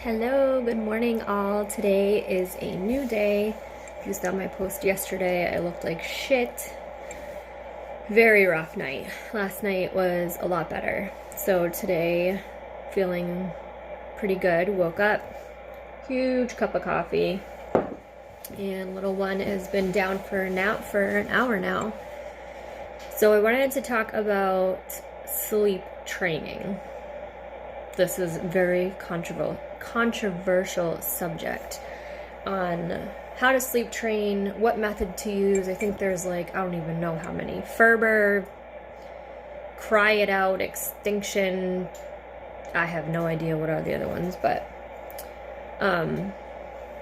Hello, good morning all. Today is a new day. If you saw my post yesterday, I looked like shit. Very rough night. Last night was a lot better. So today, feeling pretty good. Woke up, huge cup of coffee, and little one has been down for a nap for an hour now. So I wanted to talk about sleep training. This is very controversial subject on how to sleep train, what method to use. I think there's I don't even know how many. Ferber, cry it out, extinction. I have no idea what are the other ones, but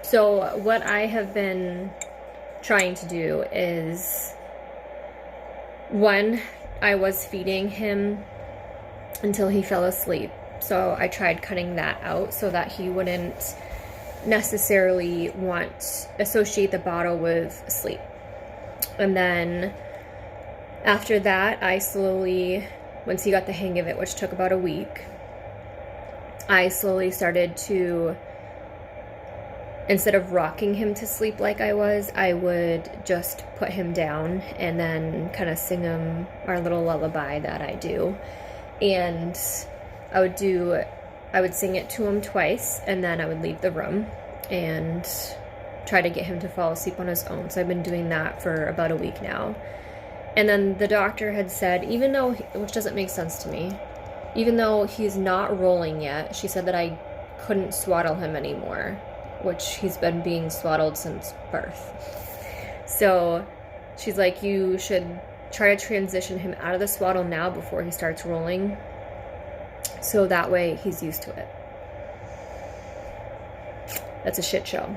so what I have been trying to do is, one, I was feeding him until he fell asleep. So I tried cutting that out so that he wouldn't necessarily associate the bottle with sleep. And then after that, I slowly, once he got the hang of it, which took about a week, I slowly started to, instead of rocking him to sleep like I would just put him down and then kind of sing him our little lullaby that I do. And I would sing it to him twice, and then I would leave the room and try to get him to fall asleep on his own. So I've been doing that for about a week now. And then the doctor had said, which doesn't make sense to me, even though he's not rolling yet, she said that I couldn't swaddle him anymore, which he's been being swaddled since birth. So she's like, you should try to transition him out of the swaddle now before he starts rolling, so that way he's used to it. That's a shit show.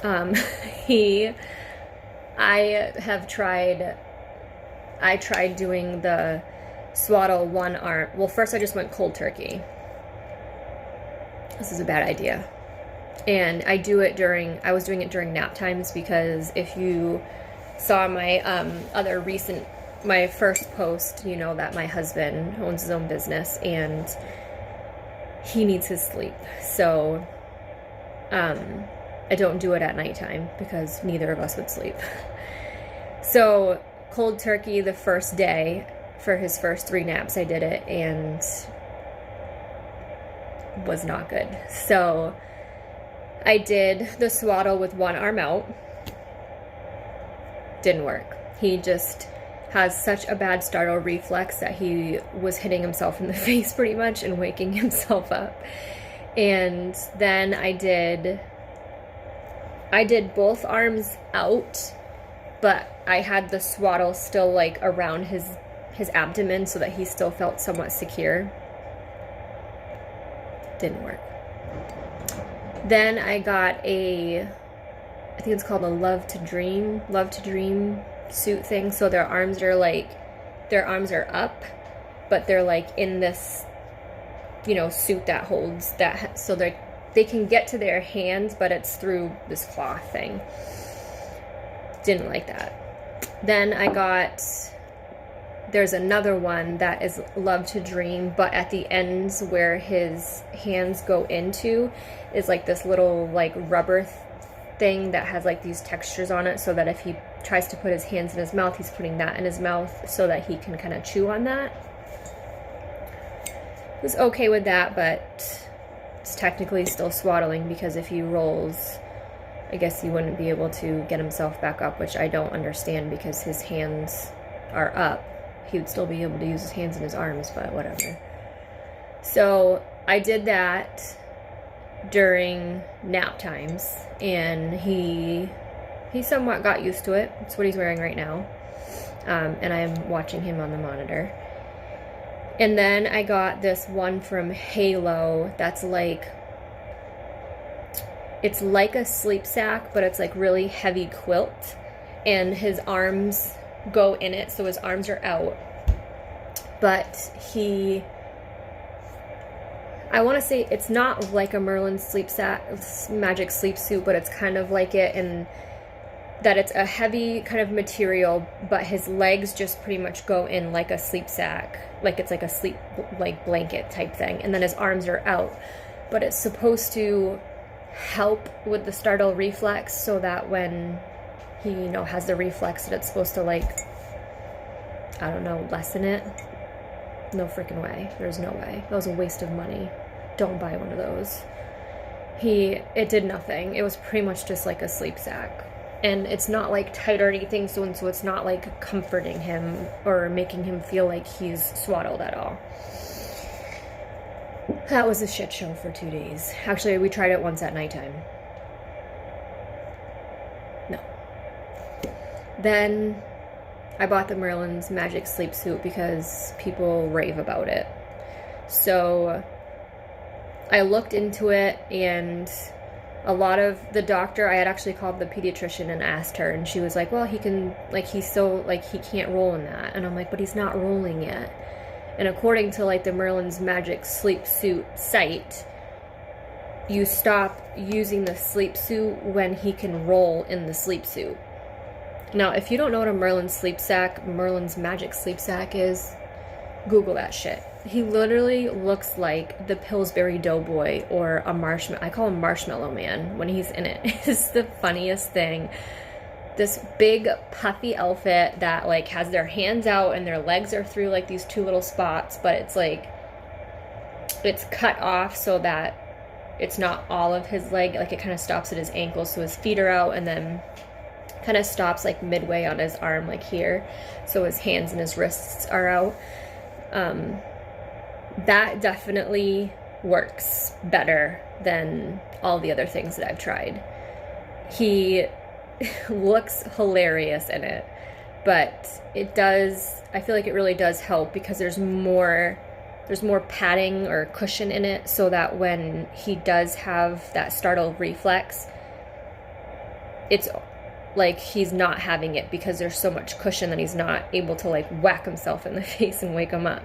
I tried doing the swaddle one arm. Well, first I just went cold turkey. This is a bad idea. And I was doing it during nap times, because if you saw my my first post, you know that my husband owns his own business and he needs his sleep. So I don't do it at nighttime because neither of us would sleep. So cold turkey the first day, for his first 3 naps, I did it and was not good. So I did the swaddle with one arm out. Didn't work. He just has such a bad startle reflex that he was hitting himself in the face pretty much and waking himself up. And then I did both arms out, but I had the swaddle still around his abdomen so that he still felt somewhat secure. Didn't work. Then I got I think it's called a Love to Dream suit thing. So their arms are up, but they're in this, suit that holds that, so they can get to their hands, but it's through this cloth thing. Didn't like that. Then there's another one that is Love to Dream, but at the ends where his hands go into is this little rubber thing that has these textures on it, so that if he tries to put his hands in his mouth, he's putting that in his mouth so that he can kind of chew on that. I was okay with that, but it's technically still swaddling, because if he rolls, I guess he wouldn't be able to get himself back up, which I don't understand, because his hands are up. He would still be able to use his hands and his arms, but whatever. So I did that during nap times, and he somewhat got used to it. It's what he's wearing right now. And I'm watching him on the monitor. And then I got this one from Halo that's it's like a sleep sack, but it's really heavy quilt, and his arms go in it, so his arms are out. But I want to say it's not like a Merlin magic sleep suit, but it's kind of like it, in that it's a heavy kind of material, but his legs just pretty much go in like a sleep sack, it's like a sleep blanket type thing, and then his arms are out. but it's supposed to help with the startle reflex so that when he, you know, has the reflex that it's supposed to, like, I don't know, lessen it. No freaking way. There's no way. That was a waste of money. Don't buy one of those. It did nothing. It was pretty much just like a sleep sack. And it's not like tight or anything, so it's not like comforting him or making him feel like he's swaddled at all. That was a shit show for 2 days. Actually, we tried it once at nighttime. No. Then I bought the Merlin's Magic Sleep Suit because people rave about it. So I looked into it, and a lot of the doctor, I had actually called the pediatrician and asked her, and she was like, well, he can, like, he's so, like, he can't roll in that. And I'm like, but he's not rolling yet. And according to, like, the Merlin's Magic Sleep Suit site, you stop using the sleep suit when he can roll in the sleep suit. Now, if you don't know what a Merlin's Magic Sleep Sack is, Google that shit. He literally looks like the Pillsbury Doughboy or a Marshmallow. I call him Marshmallow Man when he's in it. It's the funniest thing. This big puffy outfit that, like, has their hands out and their legs are through, like, these two little spots, but it's like, it's cut off so that it's not all of his leg. Like, it kind of stops at his ankles, so his feet are out, and then kind of stops, like, midway on his arm, like here, so his hands and his wrists are out. That definitely works better than all the other things that I've tried. He looks hilarious in it, but it does, I feel like it really does help because there's more padding or cushion in it, so that when he does have that startle reflex, it's like he's not having it because there's so much cushion that he's not able to, like, whack himself in the face and wake him up.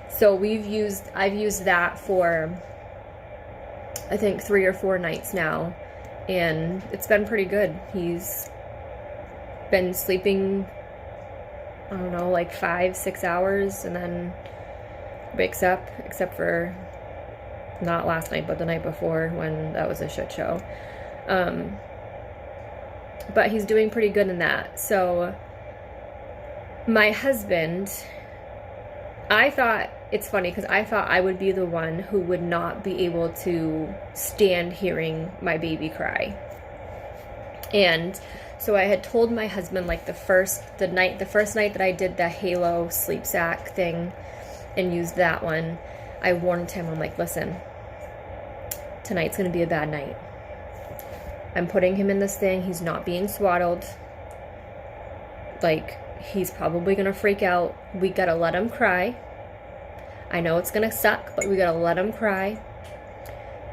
So I've used that for, I think, 3 or 4 nights now, and it's been pretty good. He's been sleeping, I don't know, like 5-6 hours, and then wakes up, except for not last night, but the night before, when that was a shit show. But he's doing pretty good in that. So my husband, I thought, it's funny because I thought I would be the one who would not be able to stand hearing my baby cry. And so I had told my husband, like, the first night that I did the Halo sleep sack thing and used that one, I warned him, I'm like, listen, tonight's going to be a bad night. I'm putting him in this thing. He's not being swaddled. Like, he's probably going to freak out. We got to let him cry. I know it's going to suck, but we got to let him cry.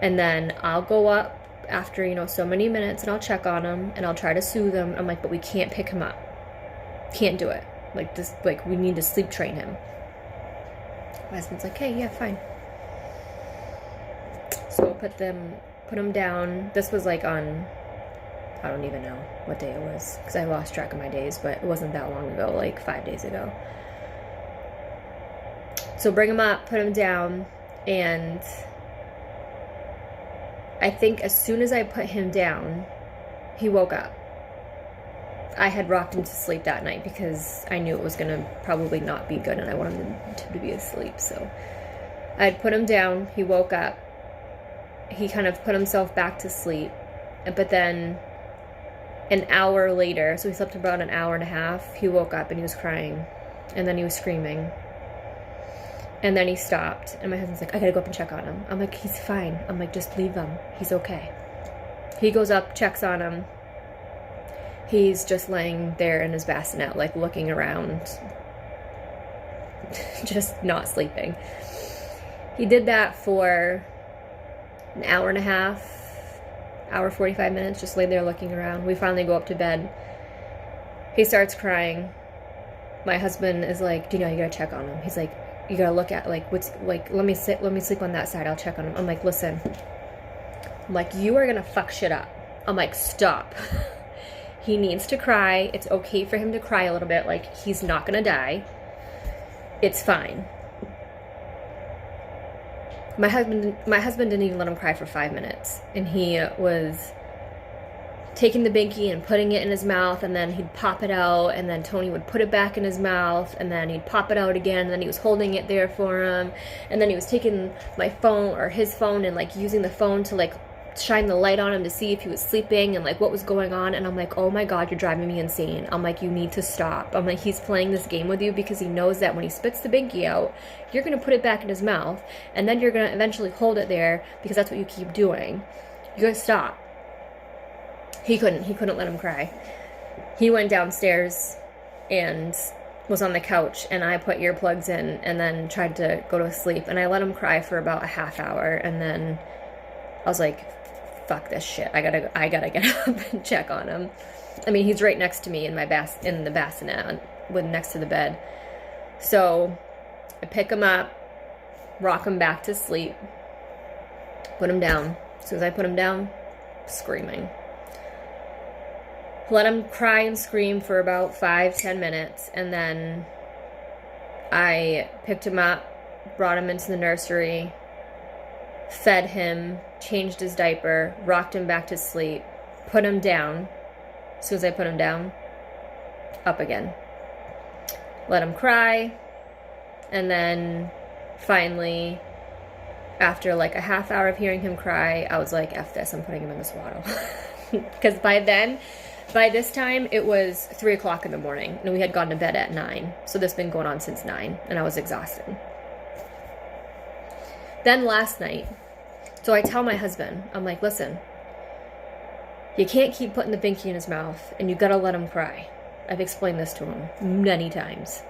And then I'll go up after, you know, so many minutes, and I'll check on him, and I'll try to soothe him. I'm like, but we can't pick him up. Can't do it. Like, this, like, we need to sleep train him. My husband's like, hey, yeah, fine. So we'll put him down. This was like on, I don't even know what day it was because I lost track of my days, but it wasn't that long ago, like 5 days ago. So bring him up, put him down, and I think as soon as I put him down, he woke up. I had rocked him to sleep that night because I knew it was going to probably not be good and I wanted him to be asleep. So I had put him down, he woke up, he kind of put himself back to sleep, but then an hour later, so he slept about an hour and a half, he woke up and he was crying, and then he was screaming, and then he stopped, and my husband's like, I gotta go up and check on him. I'm like, he's fine. I'm like, just leave him, he's okay. He goes up, checks on him. He's just laying there in his bassinet, like looking around, just not sleeping. He did that for an hour and a half, hour 45 minutes, just lay there looking around. We finally go up to bed. He starts crying. My husband is like, Dino, you gotta check on him. He's like, you gotta look at, like, what's, like, let me sleep on that side, I'll check on him. I'm like, listen, I'm like, you are gonna fuck shit up. I'm like, stop. He needs to cry. It's okay for him to cry a little bit. Like, he's not gonna die. It's fine. My husband didn't even let him cry for 5 minutes, and he was taking the binky and putting it in his mouth, and then he'd pop it out, and then Tony would put it back in his mouth, and then he'd pop it out again, and then he was holding it there for him, and then he was taking my phone or his phone and like using the phone to like shine the light on him to see if he was sleeping and like what was going on. And I'm like, oh my god, you're driving me insane. I'm like, you need to stop. I'm like, he's playing this game with you because he knows that when he spits the binky out, you're gonna put it back in his mouth, and then you're gonna eventually hold it there because that's what you keep doing. You gotta stop. He couldn't let him cry. He went downstairs and was on the couch, and I put earplugs in and then tried to go to sleep, and I let him cry for about a half hour, and then I was like, fuck this shit. I gotta get up and check on him. I mean, he's right next to me in the bassinet with next to the bed. So I pick him up, rock him back to sleep, put him down. As soon as I put him down, screaming. Let him cry and scream for about 5-10 minutes, and then I picked him up, brought him into the nursery, fed him, changed his diaper, rocked him back to sleep, put him down. As soon as I put him down, up again. Let him cry, and then finally, after like a half hour of hearing him cry, I was like, F this, I'm putting him in the swaddle. Because by this time, it was 3 o'clock in the morning, and we had gone to bed at 9. So this has been going on since 9, and I was exhausted. Then last night, so I tell my husband, I'm like, listen, you can't keep putting the binky in his mouth, and you gotta let him cry. I've explained this to him many times.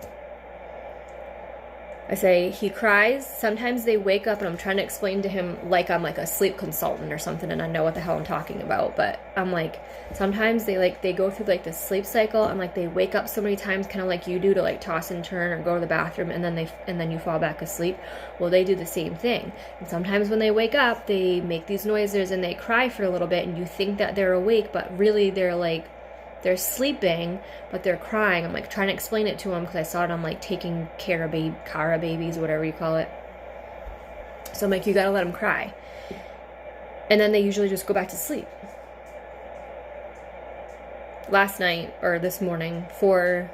I say, he cries, sometimes they wake up, and I'm trying to explain to him like I'm like a sleep consultant or something, and I know what the hell I'm talking about, but I'm like, sometimes they go through like this sleep cycle, and like they wake up so many times, kind of like you do, to like toss and turn or go to the bathroom, and then you fall back asleep. Well, they do the same thing, and sometimes when they wake up, they make these noises and they cry for a little bit, and you think that they're awake, but really they're sleeping, but they're crying. I'm like trying to explain it to him because I saw it on like Taking Care of Cara Babies, whatever you call it. So I'm like, you gotta let them cry. And then they usually just go back to sleep. Last night, or this morning, 5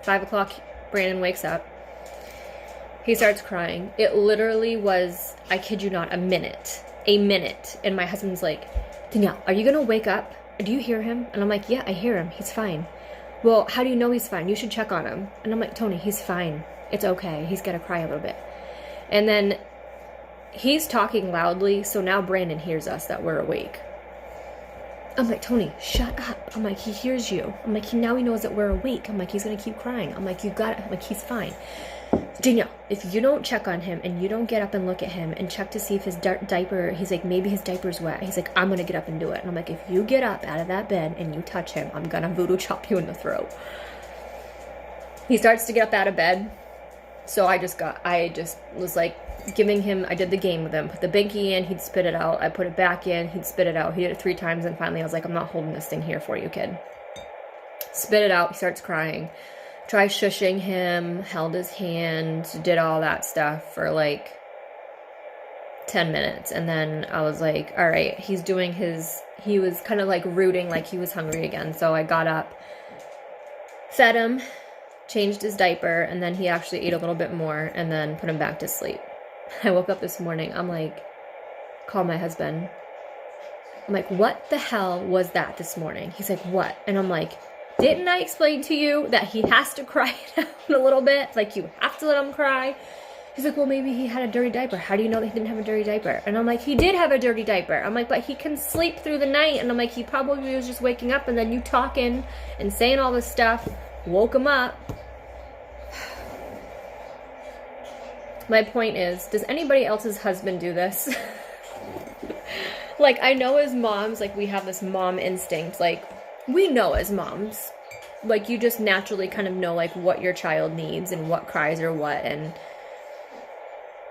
o'clock, Brandon wakes up. He starts crying. It literally was, I kid you not, a minute. And my husband's like, Danielle, are you gonna wake up? Do you hear him? And I'm like, yeah, I hear him. He's fine. Well, how do you know he's fine? You should check on him. And I'm like, Tony, he's fine. It's okay. He's gonna cry a little bit. And then he's talking loudly, so now Brandon hears us that we're awake. I'm like, Tony, shut up. I'm like, he hears you. I'm like, now he knows that we're awake. I'm like, he's gonna keep crying. I'm like, you got it. I'm like, he's fine. Danielle, if you don't check on him and you don't get up and look at him and check to see if his diaper, he's like, maybe his diaper's wet. He's like, I'm going to get up and do it. And I'm like, if you get up out of that bed and you touch him, I'm going to voodoo chop you in the throat. He starts to get up out of bed. So I just was like giving him, I did the game with him. Put the binky in, he'd spit it out. I put it back in, he'd spit it out. He did it 3 times, and finally I was like, I'm not holding this thing here for you, kid. Spit it out. He starts crying. Tried shushing him, held his hand, did all that stuff for like 10 minutes. And then I was like, all right, he was kind of like rooting like he was hungry again. So I got up, fed him, changed his diaper, and then he actually ate a little bit more and then put him back to sleep. I woke up this morning, I'm like, call my husband. I'm like, what the hell was that this morning? He's like, what? And I'm like, didn't I explain to you that he has to cry down a little bit? Like, you have to let him cry. He's like, well, maybe he had a dirty diaper. How do you know that he didn't have a dirty diaper? And I'm like, he did have a dirty diaper. I'm like, but he can sleep through the night. And I'm like, he probably was just waking up, and then you talking and saying all this stuff woke him up. My point is, does anybody else's husband do this? Like, I know as moms, like, we have this mom instinct. Like, we know as moms, like, you just naturally kind of know, like, what your child needs and what cries or what. And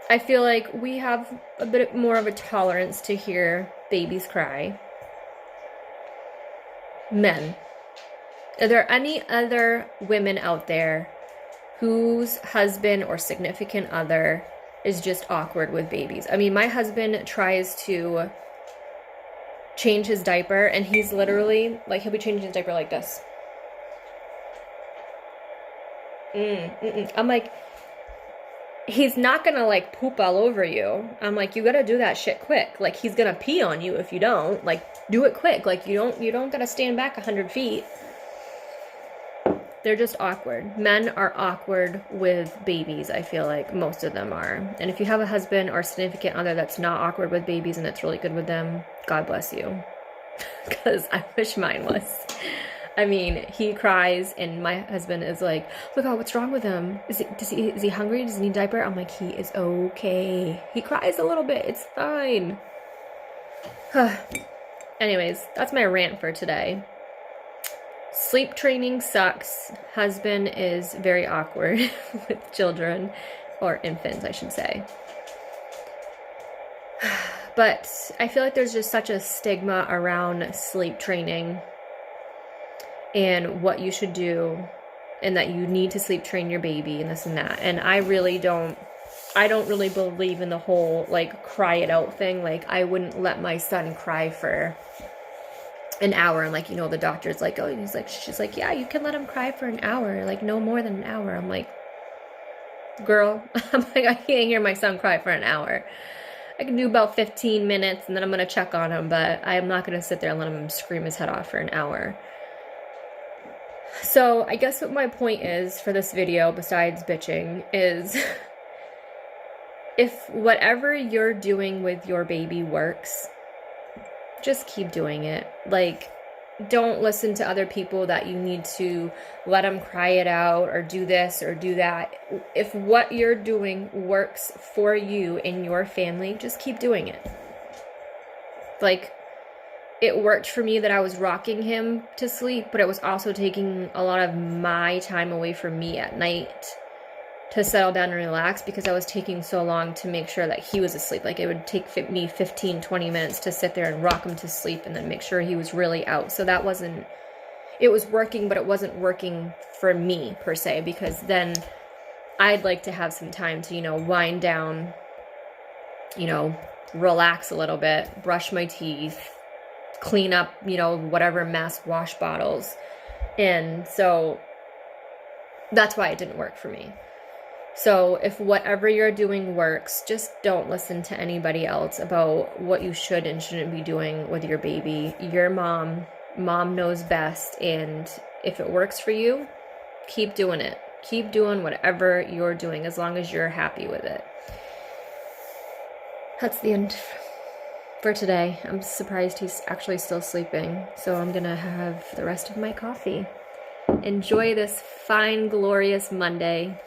I feel like we have a bit more of a tolerance to hear babies cry. Men, are there any other women out there whose husband or significant other is just awkward with babies. I mean, my husband tries to change his diaper, and he's literally, like, he'll be changing his diaper like this. I'm like, he's not gonna, like, poop all over you. I'm like, you gotta do that shit quick. Like, he's gonna pee on you if you don't. Like, do it quick. Like, you don't gotta stand back 100 feet. They're just awkward. Men are awkward with babies, I feel like most of them are. And if you have a husband or significant other that's not awkward with babies and it's really good with them, God bless you. Because I wish mine was. I mean, he cries and my husband is like, look, oh, what's wrong with him? Is he hungry? Does he need a diaper? I'm like, he is okay. He cries a little bit. It's fine. Anyways, that's my rant for today. Sleep training sucks. Husband is very awkward with children, or infants, I should say. But I feel like there's just such a stigma around sleep training and what you should do, and that you need to sleep train your baby and this and that. And I don't really believe in the whole, like, cry it out thing. Like, I wouldn't let my son cry for an hour, and, like, you know, the doctor's like, oh, she's like, yeah, you can let him cry for an hour, like, no more than an hour. I'm like, girl, I'm like, I can't hear my son cry for an hour. I can do about 15 minutes and then I'm gonna check on him, but I'm not gonna sit there and let him scream his head off for an hour. So I guess what my point is for this video, besides bitching, is if whatever you're doing with your baby works, just keep doing it. Like, don't listen to other people that you need to let them cry it out or do this or do that. If what you're doing works for you and your family, just keep doing it. Like, it worked for me that I was rocking him to sleep, but it was also taking a lot of my time away from me at night to settle down and relax, because I was taking so long to make sure that he was asleep. Like, it would take me 15, 20 minutes to sit there and rock him to sleep and then make sure he was really out. So that wasn't, it was working, but it wasn't working for me per se, because then I'd like to have some time to, you know, wind down, you know, relax a little bit, brush my teeth, clean up, you know, whatever mess, wash bottles. And so that's why it didn't work for me. So if whatever you're doing works, just don't listen to anybody else about what you should and shouldn't be doing with your baby. Your mom knows best, and if it works for you, keep doing it. Keep doing whatever you're doing as long as you're happy with it. That's the end for today. I'm surprised he's actually still sleeping, so I'm gonna have the rest of my coffee. Enjoy this fine, glorious Monday.